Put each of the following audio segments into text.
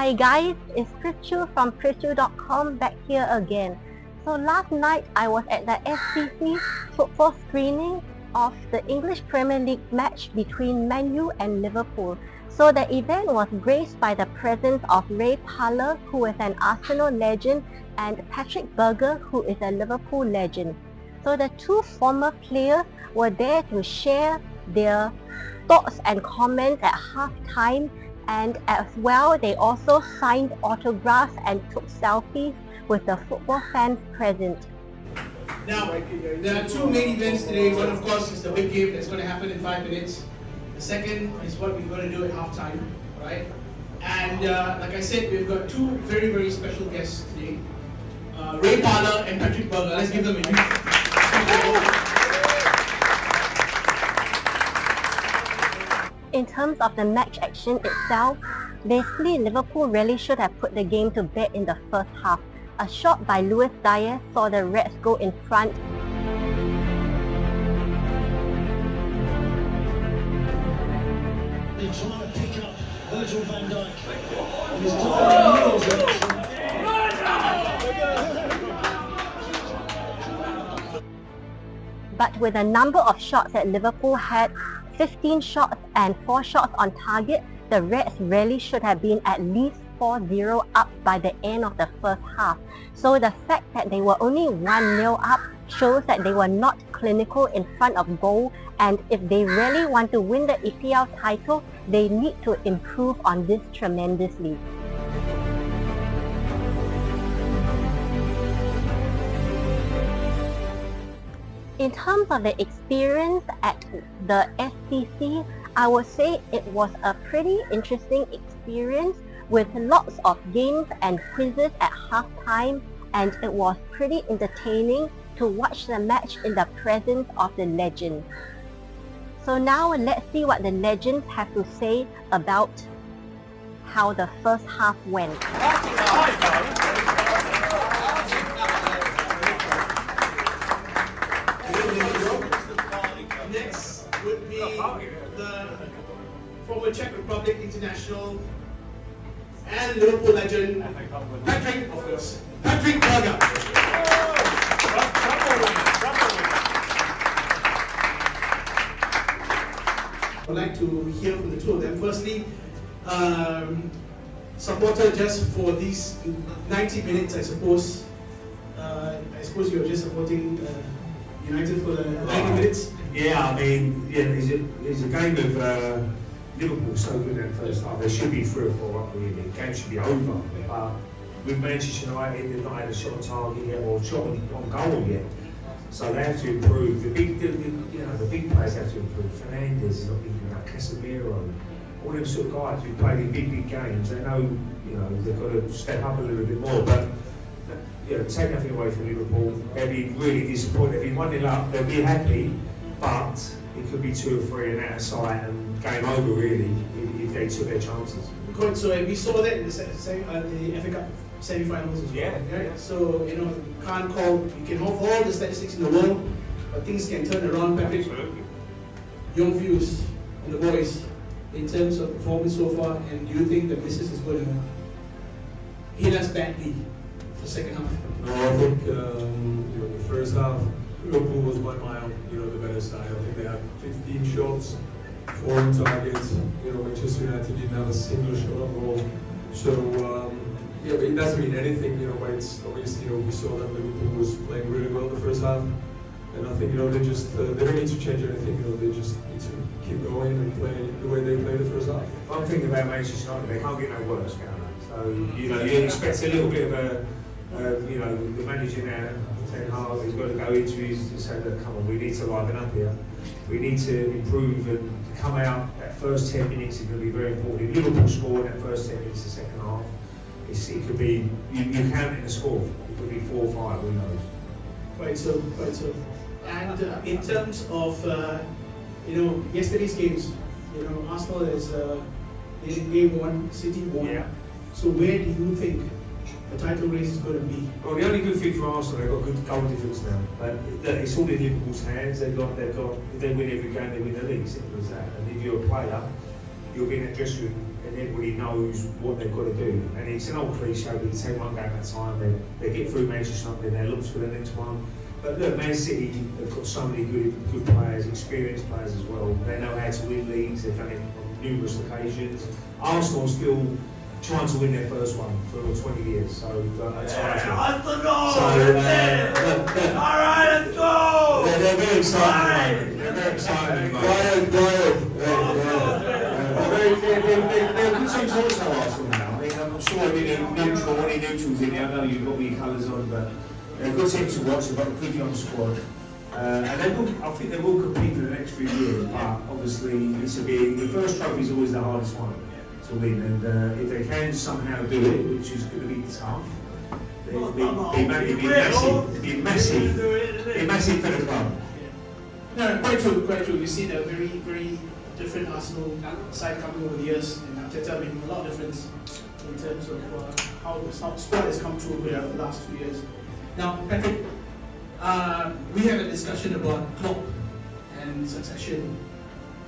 Hi guys, it's Prichu from Prichu.com back here again. So last night I was at the SCC football screening of the English Premier League match between Man U and Liverpool. So the event was graced by the presence of Parlour, who is an Arsenal legend, and Patrik Berger, who is a Liverpool legend. So the two former players were there to share their thoughts and comments at half-time, and as well they also signed autographs and took selfies with the football fans present. Now, there are two main events today. One, of course, is the big game that's going to happen in 5 minutes. The second is what we're going to do at halftime, right? And like I said, we've got two very, very special guests today. Parlour and Patrik Berger. Let's give them a huge. In terms of the match action itself, basically Liverpool really should have put the game to bed in the first half. A shot by Luis Diaz saw the Reds go in front. They're trying to pick up Virgil van Dijk. He's trying to use it. But with the number of shots that Liverpool had, 15 shots and 4 shots on target, the Reds really should have been at least 4-0 up by the end of the first half. So the fact that they were only 1-0 up shows that they were not clinical in front of goal, and if they really want to win the EPL title, they need to improve on this tremendously. In terms of the experience at the SCC, I would say it was a pretty interesting experience with lots of games and quizzes at halftime, and it was pretty entertaining to watch the match in the presence of the legends. So now let's see what the legends have to say about how the first half went. Next would be the former Czech Republic international and Liverpool legend, Patrik, of course, Patrik Berger. I'd like to hear from the two of them. Firstly, supporter just for these 90 minutes, I suppose. I suppose you're just supporting United for the 90 minutes? Yeah, I mean, yeah, it's a game of Liverpool so good in the first half. There should be 3 or 4 up really. The game should be over. But with Manchester United, they've not had a shot on target yet or shot on goal yet. So they have to improve. The big players have to improve. Fernandes is not picking up. Casemiro, all them sort of guys who played in big games. They know, they've got to step up a little bit more. But take nothing away from Liverpool. They'll be really disappointed. They'll be 1-0 up. They'll be happy, but it could be 2 or 3 and out of sight and game over really if they took their chances. Good. So we saw that in the FA Cup semi-finals as well. Yeah. So you can have all the statistics in the world, but things can turn around. Patrik, your views on the boys in terms of performance so far, and do you think that this is going to hit us badly for the second half? No, I think the first half Liverpool was by mile the better side. I think they had 15 shots, 4 on target. Manchester United didn't have a single shot on goal. So but it doesn't mean anything. But it's obviously we saw that Liverpool was playing really well the first half, and I think they don't need to change anything. They just need to keep going and play the way they played the first half. One thing about Manchester United, they can't get no worse, can they? So you expect a little bit of a the manager now, Ten Hag, he's got to go into his and say, look, come on, we need to liven up here. We need to improve and come out. That first 10 minutes is going to be very important. If Liverpool score in that first 10 minutes the second half, it could be, you count in the score, it could be 4 or 5, who knows. Quite so. And in terms of, yesterday's games, Arsenal is in game 1, City 1. Yeah. So where do you think the title race is going to be? Well, the only good thing for Arsenal, they've got good goal difference now. It's all in Liverpool's hands. If they win every game, they win the league. Simple as that. And if you're a player, you'll be in a dressing room and everybody knows what they've got to do. And it's an old cliche, but you take one game at a time, they get through Manchester United, they look for the next one. But look, Man City have got so many good players, experienced players as well. They know how to win leagues, they've done it on numerous occasions. Arsenal still trying to win their first one for 20 years, so it's hard to. Arsenal! Alright, let's go! They're very excited. They're very excited. They're good teams also, Arsenal now. I mean, I'm sure any neutrals in there. I know you've got your colours on, but they're a good team to watch. They've got a good young squad. And I think they will compete for the next few years, but obviously the first trophy is always the hardest one to win, and if they can somehow do it, which is going to be tough, it'll be massive for the club. No, quite true. You see the very different Arsenal side coming over the years, and Arteta making a lot of difference in terms of how the squad has come through over the last 2 years. Now, Patrick, we had a discussion about Klopp and succession,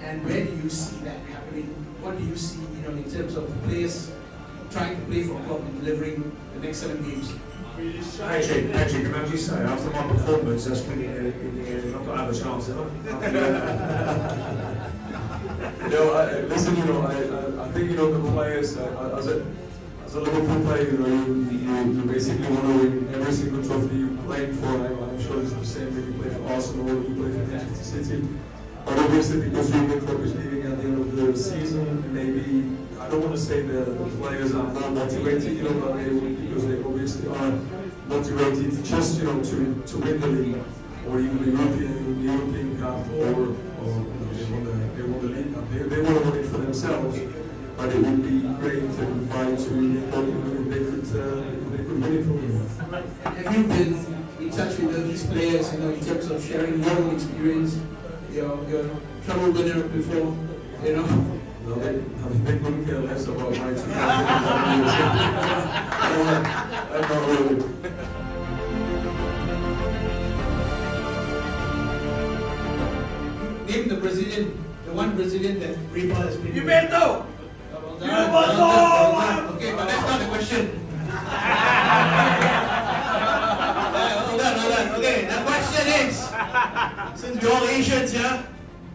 and where do you see that happening? What do you see, in terms of the players trying to play for Klopp and delivering the next 7 games? Patrick, can I just say, after my performance, that's when I've got to have a chance, Listen, I think the players as a Liverpool player, you basically want to win every single trophy you play for. I'm sure it's the same when you play for Arsenal or you play for Manchester City. But obviously, because Jurgen Klopp is leaving at the end of the season, maybe I don't want to say the players are more motivated, but because they obviously are motivated just to win the league or even the European Cup or they want the league cup. They want to win it for themselves. But it would be great to find if they could win it for them. Have you been in touch with these players, in terms of sharing your own experience, your trouble winner before, No, they couldn't care less about my experience. Not really. Name the one Brazilian that Rival has been. Gilberto! Okay, but that's not the question. Hold on. Okay, the question is, since we're all Asians here,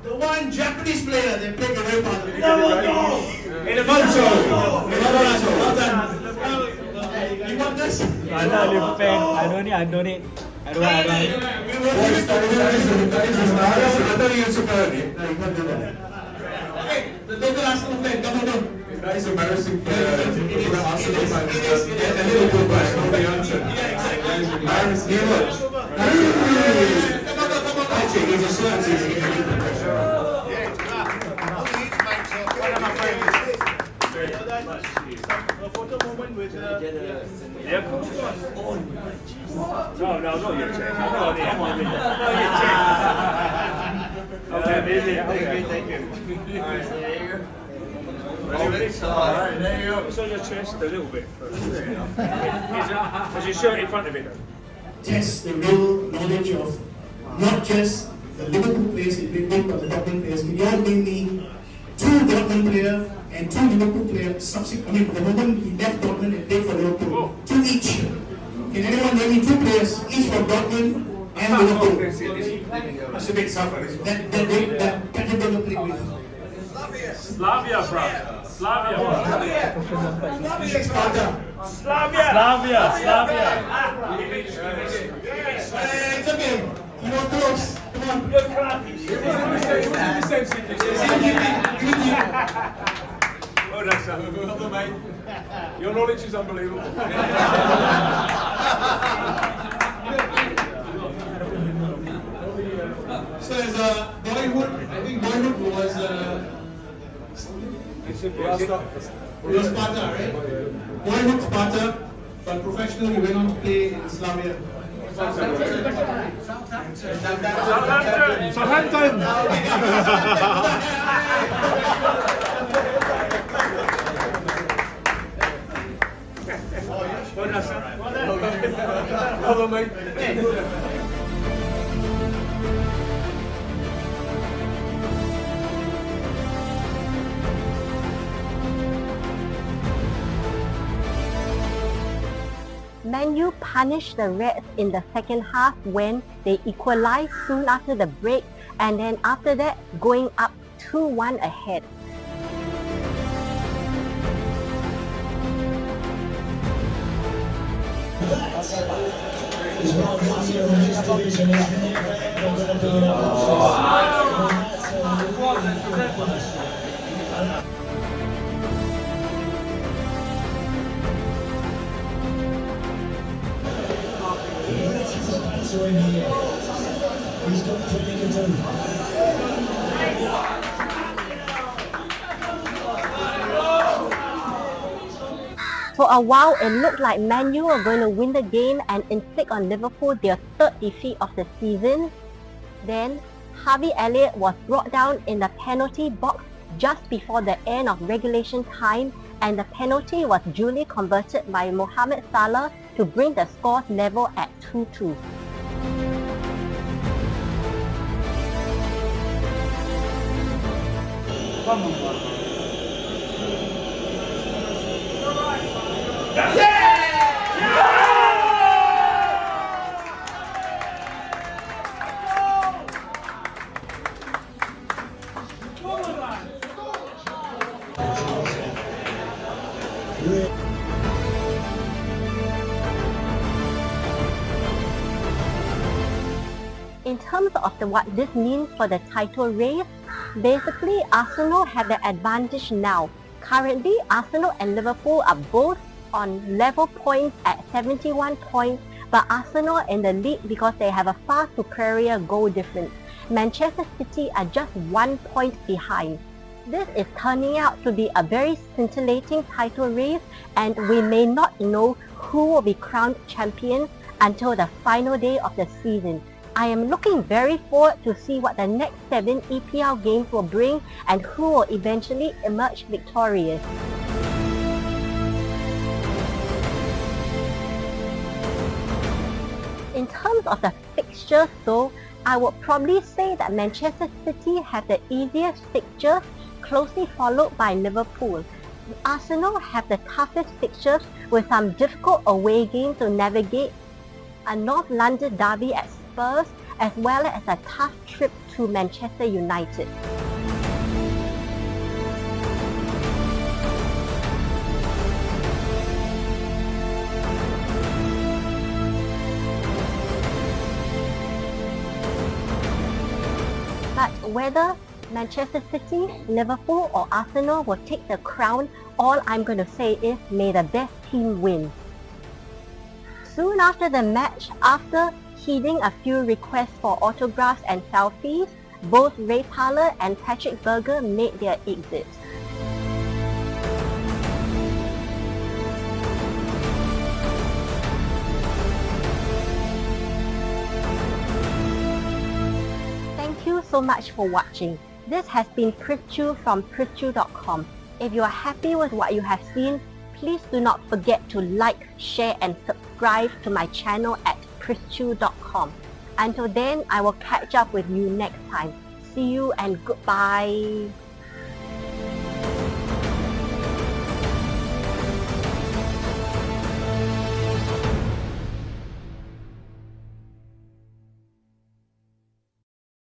the one Japanese player that played the real part. Well done. You want this? I'm not a Liverpool fan. I don't need. I don't want. I don't need to burn it. No, you can't do that. Okay, the local Arsenal fan, come on. That is embarrassing for the Arsenal fans. The Liverpool fans, not the answer. That is embarrassing. Come on. Patrick, he's a certainty. A photo moment with No, not your check. Okay, thank you. Alright, there you go. Alright, there you go. It's on your chest a little bit. Has your shirt in front of it though? Test the real knowledge of not just the Liverpool players in Britain, but the Dortmund players. Can you all name me 2 Dortmund players and 2 Liverpool players subsequently, the moment he left Dortmund and played for Liverpool? 2 each. Can anyone name me 2 players, each from Dortmund and Liverpool? That's a bit tougher. That Patrik Berger played with. Slavia, bro. Slavia. It's okay. You are close. Come on. Oh, that's mate. Your knowledge is unbelievable. So as a boyhood, I think boyhood was Sparta, right? Boyhood Sparta, but professionally we went on to play in Slavia. Southampton. Well done, mate. Man U punished the Reds in the second half when they equalized soon after the break, and then after that going up 2-1 ahead. Is one this year in this division is never going to be an in here. He's got plenty to do. For a while, it looked like Man U were going to win the game and inflict on Liverpool their third defeat of the season. Then, Harvey Elliott was brought down in the penalty box just before the end of regulation time, and the penalty was duly converted by Mohamed Salah to bring the scores level at 2-2. In terms of what this means for the title race, basically Arsenal have the advantage now. Currently, Arsenal and Liverpool are both on level points at 71 points, but Arsenal in the lead because they have a far superior goal difference. Manchester City are just 1 point behind. This is turning out to be a very scintillating title race, and we may not know who will be crowned champion until the final day of the season. I am looking very forward to see what the next 7 EPL games will bring and who will eventually emerge victorious. In terms of the fixtures though, I would probably say that Manchester City have the easiest fixtures, closely followed by Liverpool. Arsenal have the toughest fixtures with some difficult away games to navigate, a North London derby at Spurs, as well as a tough trip to Manchester United. But whether Manchester City, Liverpool or Arsenal will take the crown, all I'm going to say is may the best team win. Soon after the match, after heeding a few requests for autographs and selfies, both Parlour and Patrik Berger made their exit. Thank you so much for watching. This has been Prithchu from Prithchu.com. If you are happy with what you have seen, please do not forget to like, share and subscribe to my channel at Prithchu.com. Until then, I will catch up with you next time. See you and goodbye.